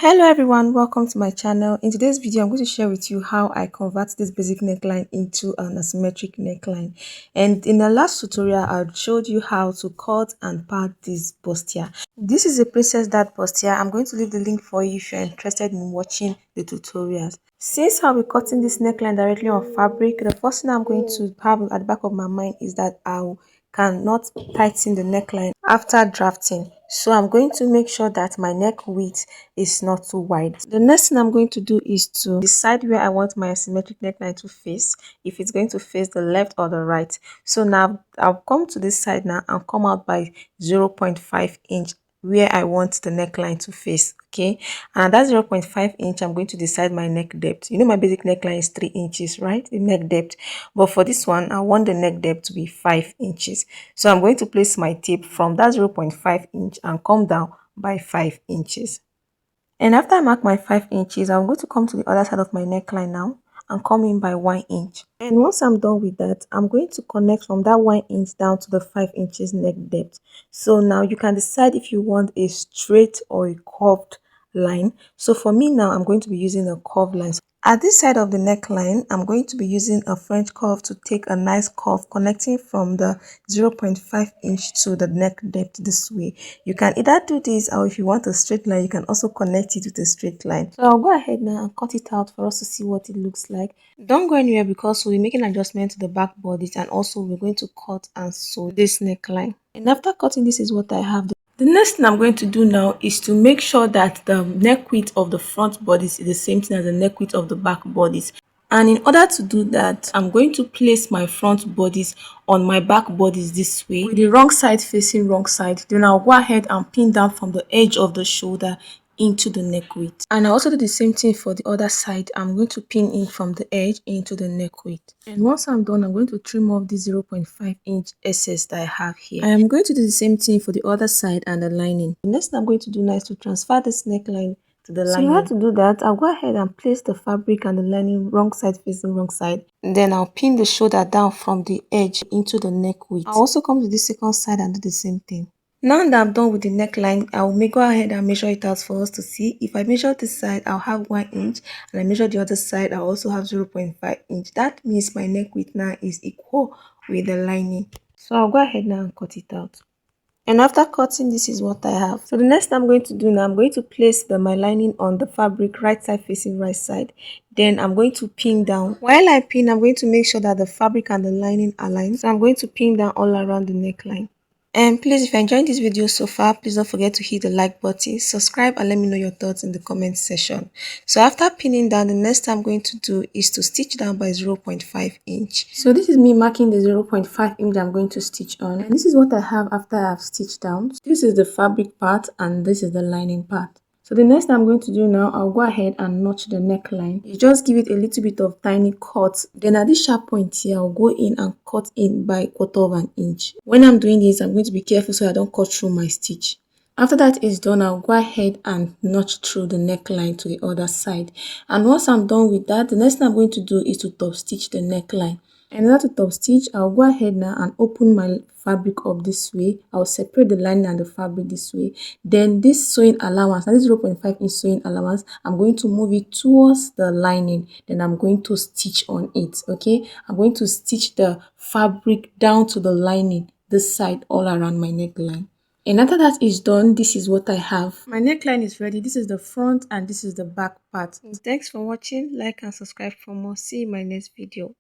Hello everyone, welcome to my channel. In today's video I'm going to share with you how I convert this basic neckline into an asymmetric neckline. And in the last tutorial I showed you how to cut and part this bustier. This is a princess dart bustier. I'm going to leave the link for you if you're interested in watching the tutorials. Since I'll be cutting this neckline directly on fabric, the first thing I'm going to have at the back of my mind is that I cannot tighten the neckline after drafting. So I'm going to make sure that my neck width is not too wide. The next thing I'm going to do is to decide where I want my asymmetric neckline to face, if it's going to face the left or the right. So now I'll come to this side now and come out by 0.5 inch where I want the neckline to face. Okay, and that's 0.5 inch. I'm going to decide my neck depth. You know my basic neckline is 3 inches, right? The neck depth. But for this one, I want the neck depth to be 5 inches. So I'm going to place my tape from that 0.5 inch and come down by 5 inches. And after I mark my 5 inches, I'm going to come to the other side of my neckline now and come in by 1 inch. And once I'm done with that, I'm going to connect from that 1 inch down to the 5 inches neck depth. So now you can decide if you want a straight or a curved line. So for me now, I'm going to be using a curved line. At this side of the neckline, I'm going to be using a French curve to take a nice curve connecting from the 0.5 inch to the neck depth this way. You can either do this, or if you want a straight line, you can also connect it with a straight line. So I'll go ahead now and cut it out for us to see what it looks like. Don't go anywhere because we'll be making adjustment to the back bodice, and also we're going to cut and sew this neckline. And after cutting, this is what I have. The next thing I'm going to do now is to make sure that the neck width of the front bodice is the same thing as the neck width of the back bodice. And in order to do that, I'm going to place my front bodice on my back bodice this way, with the wrong side facing wrong side. Then I'll go ahead and pin down from the edge of the shoulder into the neck width. And I also do the same thing for the other side. I'm going to pin in from the edge into the neck width. And once I'm done, I'm going to trim off the 0.5 inch excess that I have here. I am going to do the same thing for the other side and the lining. The next thing I'm going to do now is to transfer this neckline to the lining. So how to do that, I'll go ahead and place the fabric and the lining wrong side facing wrong side. Then I'll pin the shoulder down from the edge into the neck width. I'll also come to the second side and do the same thing. Now that I'm done with the neckline, I'll go ahead and measure it out for us to see. If I measure this side, I'll have 1 inch, and I measure the other side, I'll also have 0.5 inch. That means my neck width now is equal with the lining. So I'll go ahead now and cut it out. And after cutting, this is what I have. So the next thing I'm going to do now, I'm going to place my lining on the fabric right side facing right side. Then I'm going to pin down. While I pin, I'm going to make sure that the fabric and the lining align. So I'm going to pin down all around the neckline. And please, if you're enjoying this video so far, please don't forget to hit the like button, subscribe, and let me know your thoughts in the comment section. So after pinning down, the next thing I'm going to do is to stitch down by 0.5 inch. So this is me marking the 0.5 inch I'm going to stitch on. And this is what I have after I've stitched down. This is the fabric part and this is the lining part. So the next thing I'm going to do now, I'll go ahead and notch the neckline. You just give it a little bit of tiny cut. Then at this sharp point here, I'll go in and cut in by 1/4 of an inch. When I'm doing this, I'm going to be careful so I don't cut through my stitch. After that is done, I'll go ahead and notch through the neckline to the other side. And once I'm done with that, the next thing I'm going to do is to top stitch the neckline. And in order to top stitch, I'll go ahead now and open my fabric up this way. I'll separate the lining and the fabric this way. Then this sewing allowance, and this 0.5 inch sewing allowance, I'm going to move it towards the lining. Then I'm going to stitch on it. Okay, I'm going to stitch the fabric down to the lining, this side, all around my neckline. And after that is done, this is what I have. My neckline is ready. This is the front and this is the back part. Thanks for watching. Like and subscribe for more. See you in my next video.